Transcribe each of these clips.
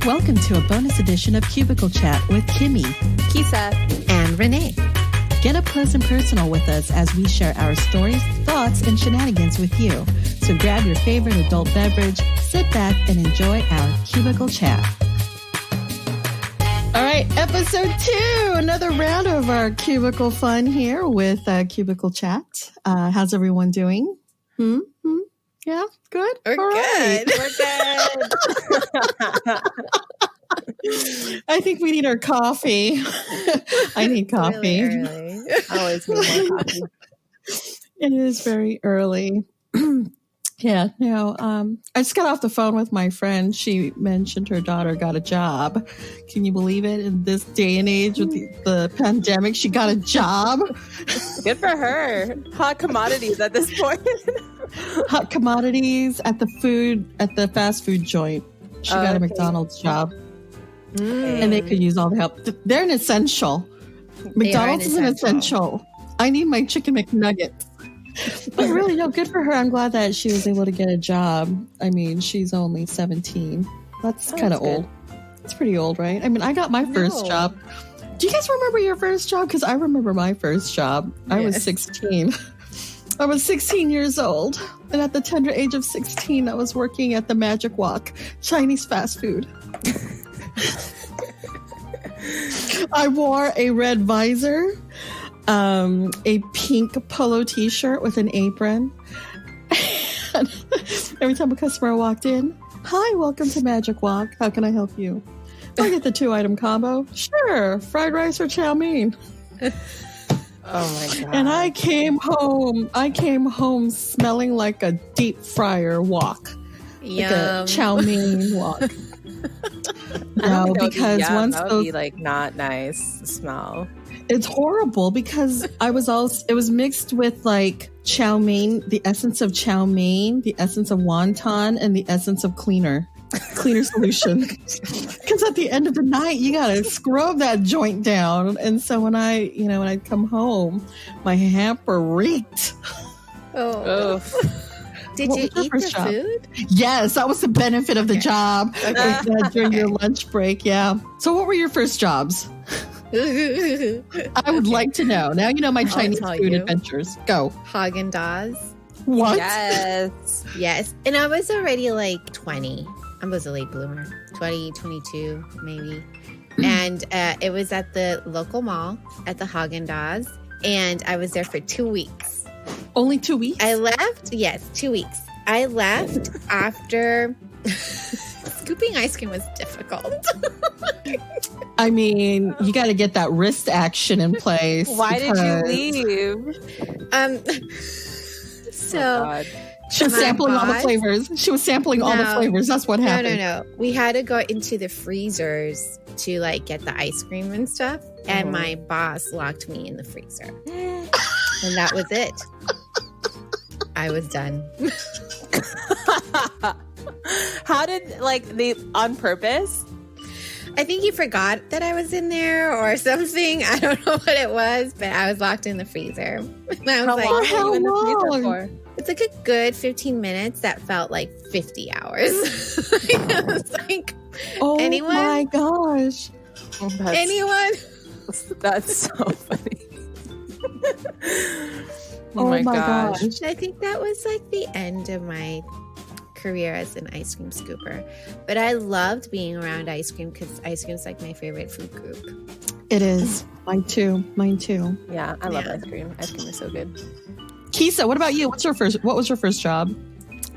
Welcome to a bonus edition of Cubicle Chat with Kimmie, Kesia, and Renee. Get up close and personal with us as we share our stories, thoughts, and shenanigans with you. So grab your favorite adult beverage, sit back, and enjoy our Cubicle Chat. All right, episode 2, another round of our Cubicle fun here with Cubicle Chat. How's everyone doing? Yeah, good? We're All good. Right. We're good. I think we need our coffee. I need coffee. Really early. I always need more coffee. It is very early. Yeah, I just got off the phone with my friend. She mentioned her daughter got a job. Can you believe it? In this day and age with the pandemic, she got a job. Good for her. Hot commodities at this point. Hot commodities at the fast food joint. She got a McDonald's job. And they could use all the help. They're an essential. McDonald's is an essential. I need my chicken McNuggets. But really, no, good for her. I'm glad that she was able to get a job. I mean, she's only 17. That's kind of old. It's pretty old, right? I mean, I got my first job. Do you guys remember your first job? Because I remember my first job. I was 16. I was 16 years old. And at the tender age of 16, I was working at the Magic Walk, Chinese fast food. I wore a red visor, a pink polo t-shirt with an apron. And every time a customer walked in, "Hi, welcome to Magic Walk. How can I help you?" "I get the 2-item combo." "Sure, fried rice or chow mein." Oh my God. And I came home smelling like a deep fryer wok. Yum. Like a chow mein wok. No, because once that would be like not nice smell. It's horrible because it was mixed with like chow mein, the essence of chow mein, the essence of wonton, and the essence of cleaner solution. Because at the end of the night, you gotta scrub that joint down. And so when I'd come home, my hamper reeked. Oh. Did you eat the food? Yes, that was the benefit of the job during your lunch break. Yeah. So what were your first jobs? I would like to know. Now you know my Chinese food adventures. Go. Haagen-Dazs. What? Yes. And I was already like 20. I was a late bloomer. 20, 22 maybe. And it was at the local mall at the Haagen-Dazs. And I was there for 2 weeks. Only 2 weeks? I left. Yes, 2 weeks. I left after scooping ice cream was difficult. I mean, you got to get that wrist action in place. Why did you leave? She was sampling all the flavors. All the flavors. That's what happened. No. We had to go into the freezers to like get the ice cream and stuff. And my boss locked me in the freezer. And that was it. I was done. How did, they on purpose? I think he forgot that I was in there or something. I don't know what it was, but I was locked in the freezer. And I was How long? in the freezer for? It's like a good 15 minutes that felt like 50 hours. I was like, anyone? My gosh. Anyone? That's so funny. Oh my gosh. I think that was like the end of my career as an ice cream scooper. But I loved being around ice cream because ice cream is like my favorite food group. It is. Mine too. Yeah, I love ice cream. Ice cream is so good. Kesia, what about you? What was your first job?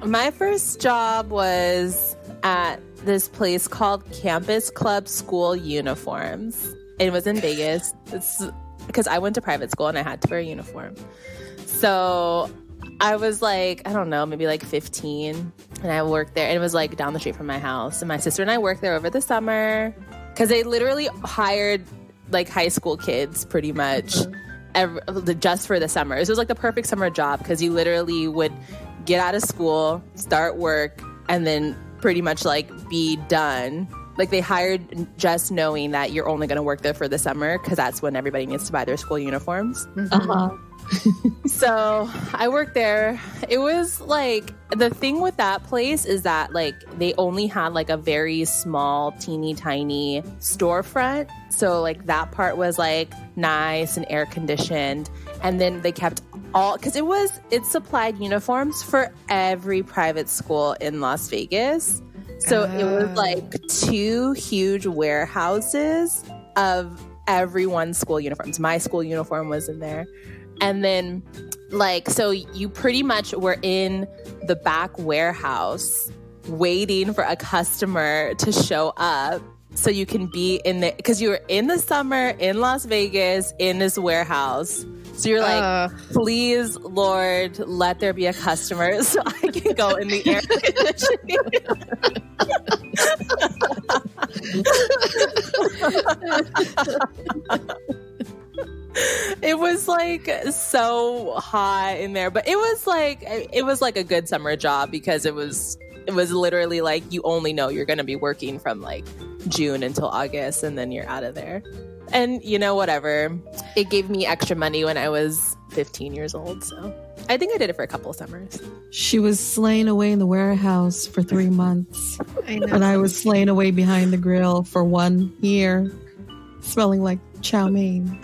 My first job was at this place called Campus Club School Uniforms. It was in Vegas. It's because I went to private school and I had to wear a uniform. So I was like, I don't know, maybe like 15. And I worked there. And it was like down the street from my house. And my sister and I worked there over the summer. Because they literally hired like high school kids pretty much just for the summer. It was like the perfect summer job because you literally would get out of school, start work, and then pretty much like be done Like they hired just knowing that you're only going to work there for the summer because that's when everybody needs to buy their school uniforms. So I worked there. It was like, the thing with that place is that like they only had like a very small, teeny tiny storefront. So like that part was like nice and air conditioned. And then they kept all, because it supplied uniforms for every private school in Las Vegas. So it was like 2 huge warehouses of everyone's school uniforms. My school uniform was in there. And then like, so you pretty much were in the back warehouse waiting for a customer to show up so you can be in the, because you were in the summer in Las Vegas in this warehouse. So you're like, please, Lord, let there be a customer so I can go in the air conditioning. It was like so hot in there, but it was like a good summer job because it was literally like you only know you're going to be working from like June until August and then you're out of there. And you know, whatever. It gave me extra money when I was 15 years old, so I think I did it for a couple of summers. She was slaying away in the warehouse for 3 months. I know. And I was slaying away behind the grill for 1 year, smelling like chow mein.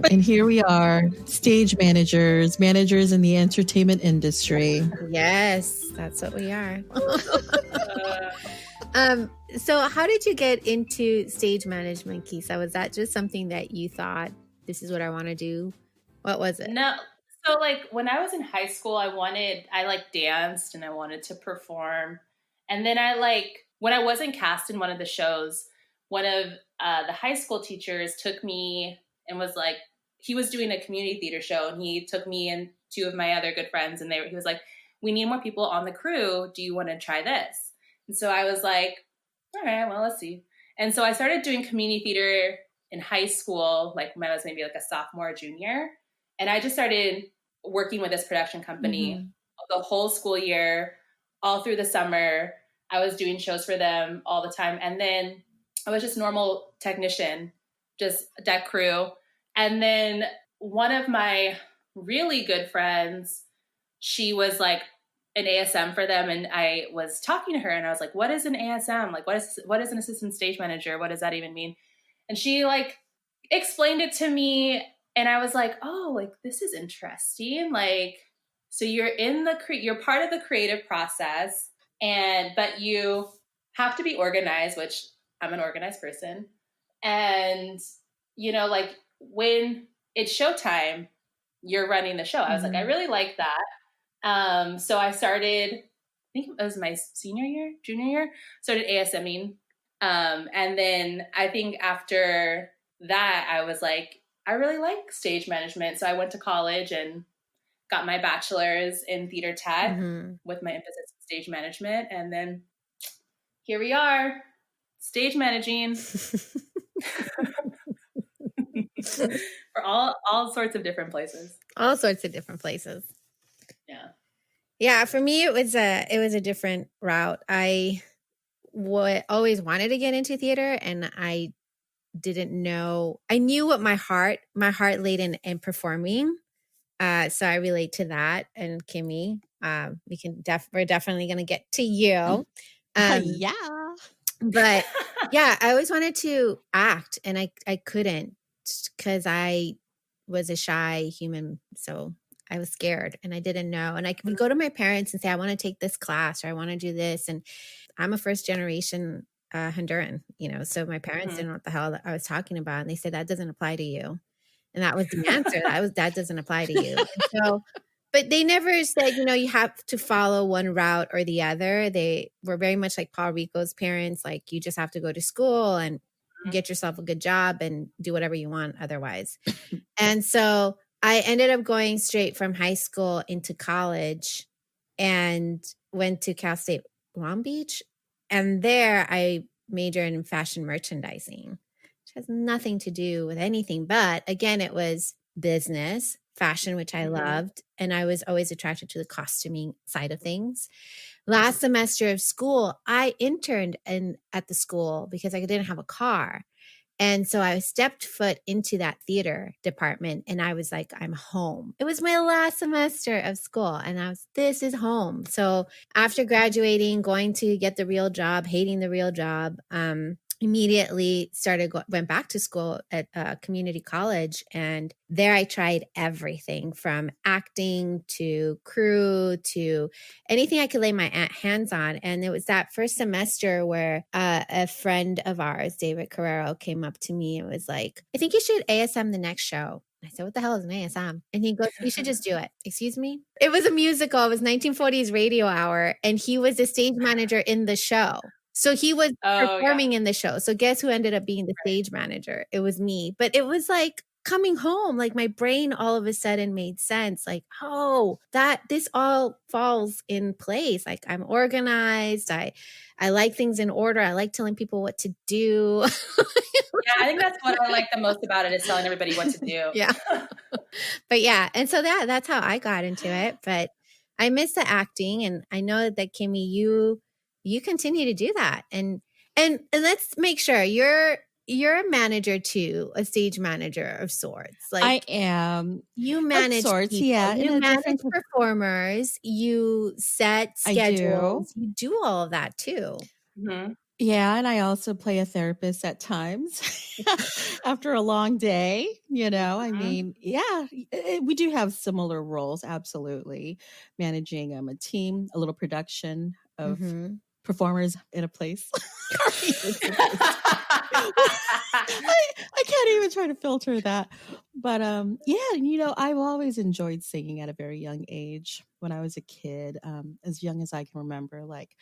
And here we are, stage managers in the entertainment industry. Yes, that's what we are. So how did you get into stage management, Kesia? Was that just something that you thought, this is what I want to do? What was it? No. So like when I was in high school, I like danced and I wanted to perform. And then when I wasn't cast in one of the shows, one of the high school teachers took me and was like, he was doing a community theater show and he took me and 2 of my other good friends and he was like, we need more people on the crew. Do you want to try this? And so I was like, all right, well, let's see. And so I started doing community theater in high school, like when I was maybe like a sophomore, junior. And I just started working with this production company the whole school year, all through the summer. I was doing shows for them all the time. And then I was just normal technician, just deck crew. And then one of my really good friends, she was like an ASM for them. And I was talking to her and I was like, what is an ASM? Like, what is an assistant stage manager? What does that even mean? And she like explained it to me. And I was like, oh, like, this is interesting. Like, so you're you're part of the creative process but you have to be organized, which I'm an organized person. And, you know, like when it's showtime, you're running the show. I was like, I really like that. So I started, I think it was my junior year, started ASMing. And then I think after that, I was like, I really like stage management. So I went to college and got my bachelor's in theater tech with my emphasis in stage management. And then here we are, stage managing for all sorts of different places. All sorts of different places. Yeah. Yeah, for me, it was a different route. I always wanted to get into theater, and I didn't know. I knew what my heart laid in performing. So I relate to that. And Kimmie, we're definitely going to get to you. Yeah. But yeah, I always wanted to act, and I couldn't because I was a shy human. So I was scared and I didn't know. And I would go to my parents and say, I want to take this class or I want to do this. And I'm a first generation Honduran, you know, so my parents didn't know what the hell I was talking about. And they said, that doesn't apply to you. And that was the answer. That doesn't apply to you. And so, but they never said, you know, you have to follow one route or the other. They were very much like Paul Rico's parents. Like, you just have to go to school and get yourself a good job and do whatever you want otherwise. And so I ended up going straight from high school into college and went to Cal State Long Beach. And there I majored in fashion merchandising, which has nothing to do with anything. But again, it was business, fashion, which I loved. And I was always attracted to the costuming side of things. Last semester of school, I interned at the school because I didn't have a car. And so I stepped foot into that theater department and I was like, I'm home. It was my last semester of school and this is home. So after graduating, going to get the real job, hating the real job, immediately went back to school at community college. And there I tried everything from acting to crew to anything I could lay my hands on. And it was that first semester where a friend of ours, David Carrero, came up to me and was like, I think you should ASM the next show. I said, what the hell is an ASM? And he goes, you should just do it. Excuse me? It was a musical. It was 1940s Radio Hour. And he was the stage manager in the show. So he was performing in the show. So guess who ended up being the stage manager? It was me. But it was like coming home, like my brain all of a sudden made sense. Like, oh, this all falls in place. Like I'm organized. I like things in order. I like telling people what to do. Yeah, I think that's what I like the most about it is telling everybody what to do. Yeah. But yeah. And so that's how I got into it. But I miss the acting. And I know that Kimmie, you continue to do that. And let's make sure you're a manager too, a stage manager of sorts. Like I am. You manage sorts, people. yeah. You manage performers. You set schedules. You do all of that too. Mm-hmm. Yeah, and I also play a therapist at times after a long day. I mean, yeah, we do have similar roles. Absolutely, managing a team, a little production of performers in a place. I can't even try to filter that. But yeah, I've always enjoyed singing at a very young age. When I was a kid, as young as I can remember, like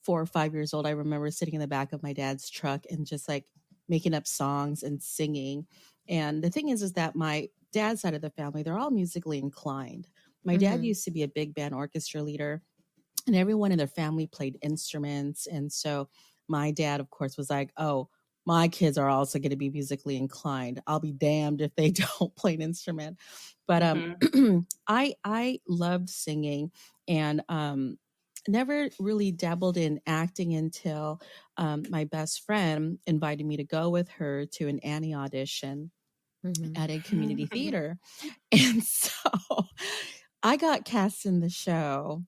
4 or 5 years old, I remember sitting in the back of my dad's truck and just like making up songs and singing. And the thing is that my dad's side of the family, they're all musically inclined. My dad used to be a big band orchestra leader, and everyone in their family played instruments. And so my dad, of course, was like, oh, my kids are also going to be musically inclined. I'll be damned if they don't play an instrument. But I loved singing and never really dabbled in acting until my best friend invited me to go with her to an Annie audition at a community theater. And so I got cast in the show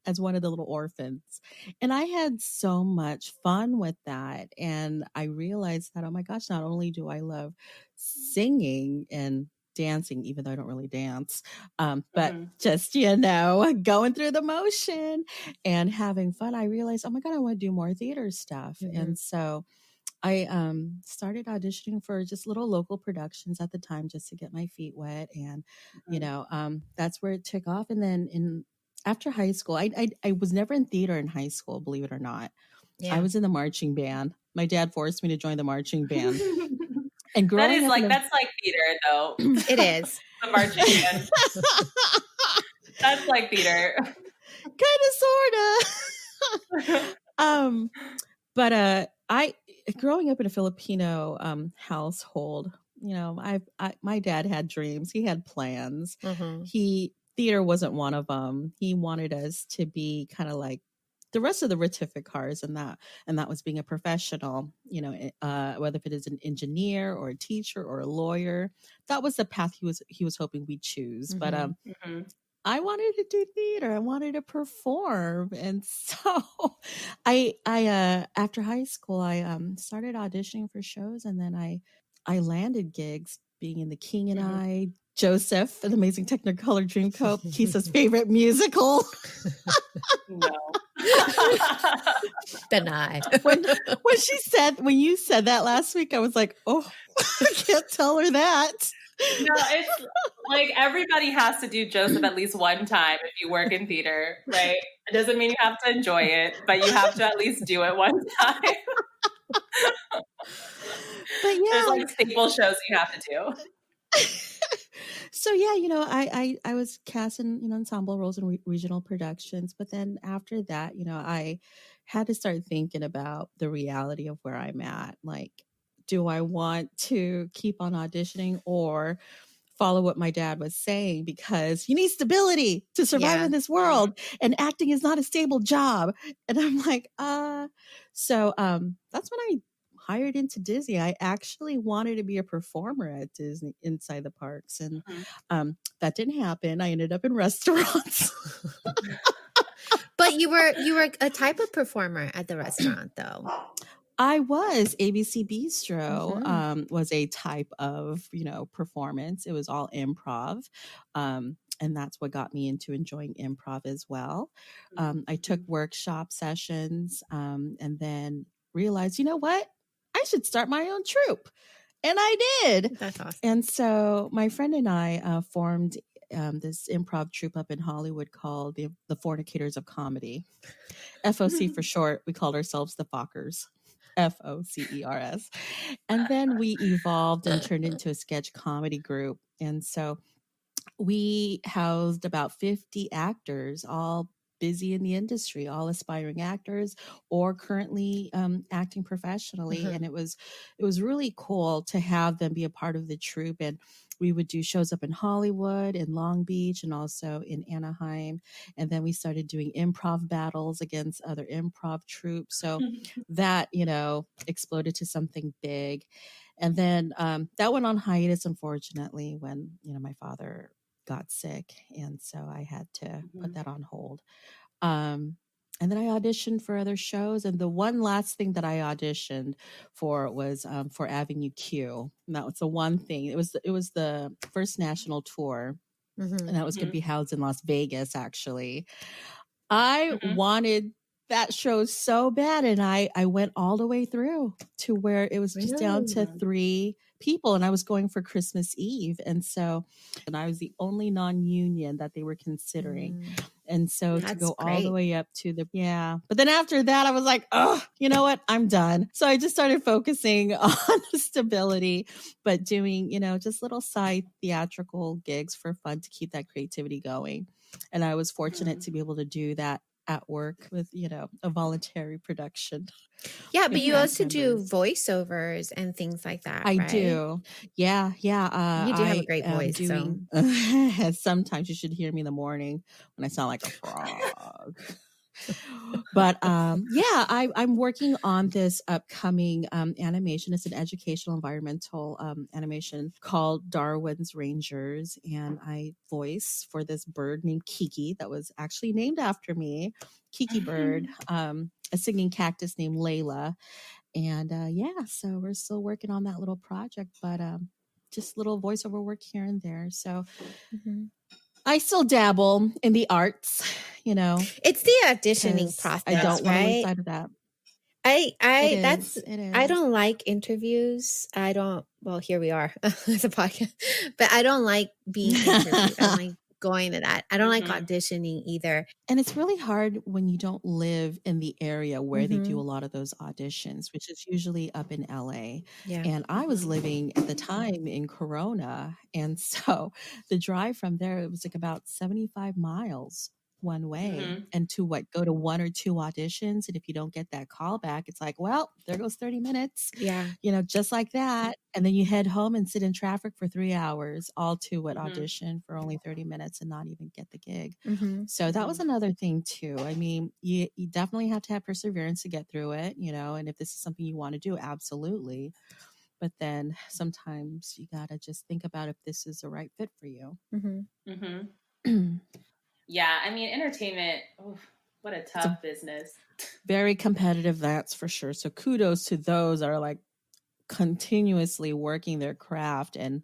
as one of the little orphans. And I had so much fun with that. And I realized that, oh my gosh, not only do I love singing and dancing, even though I don't really dance, but just, going through the motion and having fun, I realized, oh my God, I want to do more theater stuff. And so I started auditioning for just little local productions at the time just to get my feet wet. And, that's where it took off. And then after high school, I was never in theater in high school, believe it or not. Yeah. I was in the marching band. My dad forced me to join the marching band. And growing that's like theater though. It is. The marching band. That's like theater. Kind of, sorta. But I growing up in a Filipino household, my dad had dreams. He had plans. Theater wasn't one of them. He wanted us to be kind of like the rest of the Ratificars, and that was being a professional, whether if it is an engineer or a teacher or a lawyer. That was the path he was hoping we'd choose. But I wanted to do theater. I wanted to perform. And so I after high school, I started auditioning for shows, and then I landed gigs being in The King and I, Joseph, An Amazing Technicolor Dreamcoat, Kesia's favorite musical. No. Deny. When you said that last week, I was like, oh, I can't tell her that. No, it's like everybody has to do Joseph at least one time if you work in theater, right? It doesn't mean you have to enjoy it, but you have to at least do it one time. But yeah, there's like staple shows you have to do. So yeah, I was cast in ensemble roles in regional productions, but then after that, I had to start thinking about the reality of where I'm at. Like, do I want to keep on auditioning or follow what my dad was saying because you need stability to survive in this world, and acting is not a stable job. And I'm like, so that's when I hired into Disney. I actually wanted to be a performer at Disney inside the parks, and that didn't happen. I ended up in restaurants. But you were a type of performer at the restaurant, though. I was. ABC Bistro was a type of, performance. It was all improv. And that's what got me into enjoying improv as well. I took workshop sessions and then realized, you know what? I should start my own troupe. And I did. That's awesome. And so my friend and I formed this improv troupe up in Hollywood called the Fornicators of Comedy. FOC for short. We called ourselves the Fockers. FOCERS. And then we evolved and turned into a sketch comedy group. And so we housed about 50 actors, all busy in the industry, all aspiring actors or currently acting professionally. And it was really cool to have them be a part of the troupe. And we would do shows up in Hollywood, in Long Beach, and also in Anaheim. And then we started doing improv battles against other improv troupes. So that, exploded to something big. And then that went on hiatus, unfortunately, when, my father got sick. And so I had to put that on hold. And then I auditioned for other shows. And the one last thing that I auditioned for was for Avenue Q. And that was the one thing. It was the first national tour. And that was going to be housed in Las Vegas, actually. I wanted that show so bad. And I went all the way through to where it was just down to 3 people. And I was going for Christmas Eve. And I was the only non-union that they were considering. And so to go all the way up to but then after that, I was like, oh, you know what? I'm done. So I just started focusing on stability, but doing, just little side theatrical gigs for fun to keep that creativity going. And I was fortunate to be able to do that at work with, a voluntary production. Yeah, but you also do voiceovers and things like that, I right? do. Yeah. You do have a great voice. Sometimes you should hear me in the morning when I sound like a frog. But I'm working on this upcoming animation. It's an educational environmental animation called Darwin's Rangers. And I voice for this bird named Kiki that was actually named after me, Kiki Bird, a singing cactus named Layla. And so we're still working on that little project, but just little voiceover work here and there. So I still dabble in the arts, It's the auditioning process. I don't want to lose right? sight of that. I It don't like interviews. Well, here we are as a podcast, but I don't like being interviewed. I don't like going to that. I don't like auditioning either. And it's really hard when you don't live in the area where they do a lot of those auditions, which is usually up in LA. Yeah. And I was living at the time in Corona. And so the drive from there, it was like about 75 miles one way, and to go to 1 or 2 auditions. And if you don't get that call back, it's like, well, there goes 30 minutes, just like that. And then you head home and sit in traffic for 3 hours, all to audition for only 30 minutes and not even get the gig. So that was another thing too. I mean, you definitely have to have perseverance to get through it, and if this is something you want to do, absolutely. But then sometimes you got to just think about if this is the right fit for you. Yeah, I mean, entertainment, what a tough business. Very competitive, that's for sure. So kudos to those that are like continuously working their craft and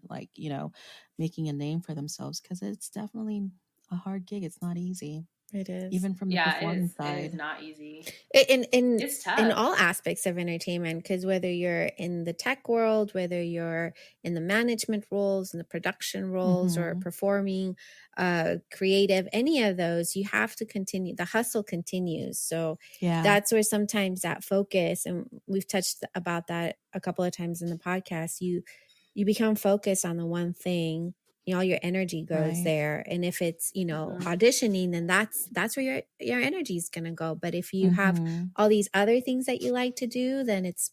making a name for themselves, because it's definitely a hard gig. It's not easy. It is. Even from the performance side. It is not easy. It's tough. In all aspects of entertainment, because whether you're in the tech world, whether you're in the management roles, in the production roles, or performing, creative, any of those, you have to continue. The hustle continues. So that's where sometimes that focus, and we've touched about that a couple of times in the podcast, you become focused on the one thing. All your energy goes there. And if it's, auditioning, then that's where your energy is going to go. But if you have all these other things that you like to do, then it's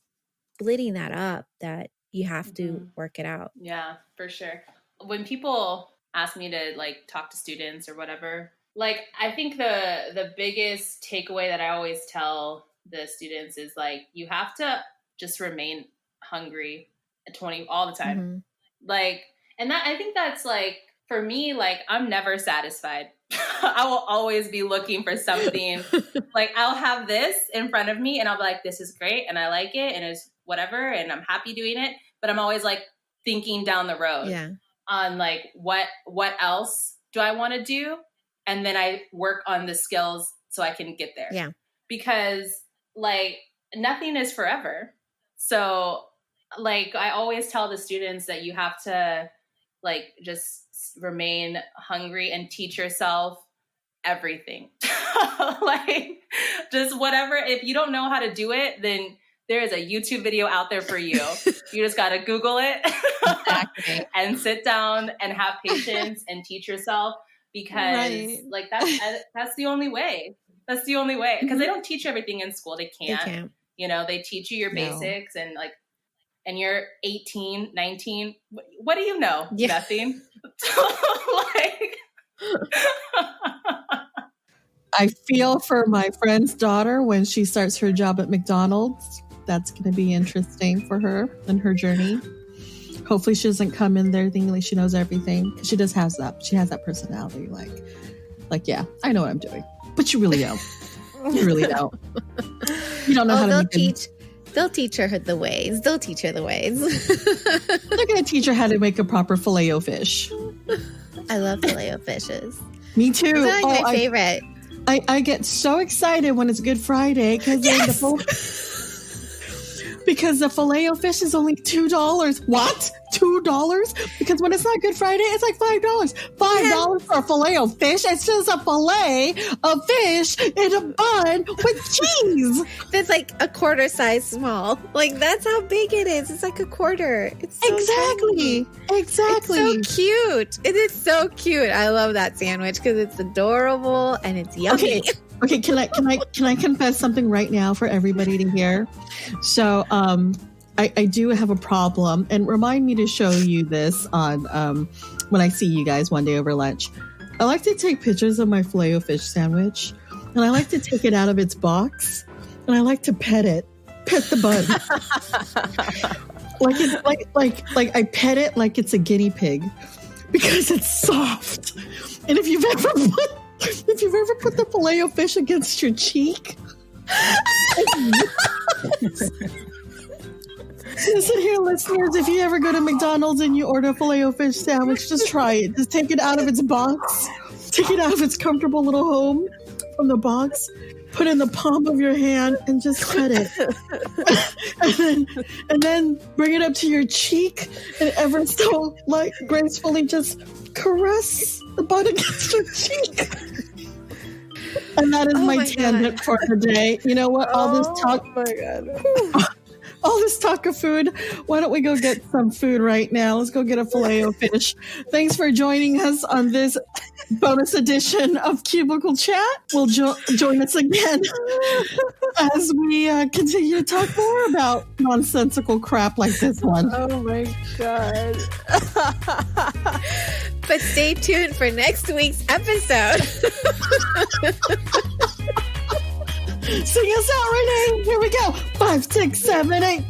splitting that up, that you have to work it out. Yeah, for sure. when people ask me to like talk to students or whatever, like I think the biggest takeaway that I always tell the students is like, you have to just remain hungry at 20 all the time. Mm-hmm. Like, and that, I think that's like, for me, like, I'm never satisfied. I will always be looking for something. Like, I'll have this in front of me and I'll be like, this is great. And I like it and it's whatever. And I'm happy doing it. But I'm always like thinking down the road on like, what else do I want to do? And then I work on the skills so I can get there. Yeah. Because like nothing is forever. So like, I always tell the students that you have to like just remain hungry and teach yourself everything. Like just whatever. If you don't know how to do it, then there is a YouTube video out there for you. You just got to Google it and sit down and have patience and teach yourself, because like that's the only way. That's the only way. Because they don't teach everything in school. They can't. You know, they teach you your basics and like, and you're 18, 19. What do you know? Nothing. Like, I feel for my friend's daughter when she starts her job at McDonald's. That's going to be interesting for her and her journey. Hopefully she doesn't come in there thinking like she knows everything. She just has that. She has that personality. Like, yeah, I know what I'm doing. But you really don't. You really don't. You don't know how to teach. They'll teach her the ways. They'll teach her the ways. They're going to teach her how to make a proper Filet-O-Fish. I love Filet-O-Fishes. Me too. It's like my favorite. I get so excited when it's Good Friday because because the Filet-O-Fish is only $2. What? $2? Because when it's not Good Friday, it's like $5. $5 for a Filet-O-Fish. It's just a fillet of fish in a bun with cheese. That's like a quarter size small. Like that's how big it is. It's like a quarter. It's so exactly. It's so cute. It is so cute. I love that sandwich because it's adorable and it's yummy. Okay, can I confess something right now for everybody to hear? So, I do have a problem, and remind me to show you this on when I see you guys one day over lunch. I like to take pictures of my Filet-O-Fish sandwich, and I like to take it out of its box, and I like to pet the bun, like I pet it like it's a guinea pig because it's soft. And if you've ever put the Filet-O-Fish against your cheek. Listen here, listeners. If you ever go to McDonald's and you order a Filet-O-Fish sandwich, just try it. Just take it out of its box. Take it out of its comfortable little home from the box. Put it in the palm of your hand and just pet it. and then bring it up to your cheek and ever so gracefully just caress the butt against your cheek. And that is my tangent for today. You know what? All this talk. Oh my God. All this talk of food. Why don't we go get some food right now? Let's go get a Filet-O-Fish. Thanks for joining us on this bonus edition of Cubicle Chat. We'll join us again as we continue to talk more about nonsensical crap like this one. Oh my God. But stay tuned for next week's episode. Sing us out, Renee. Here we go. 5, 6, 7, 8.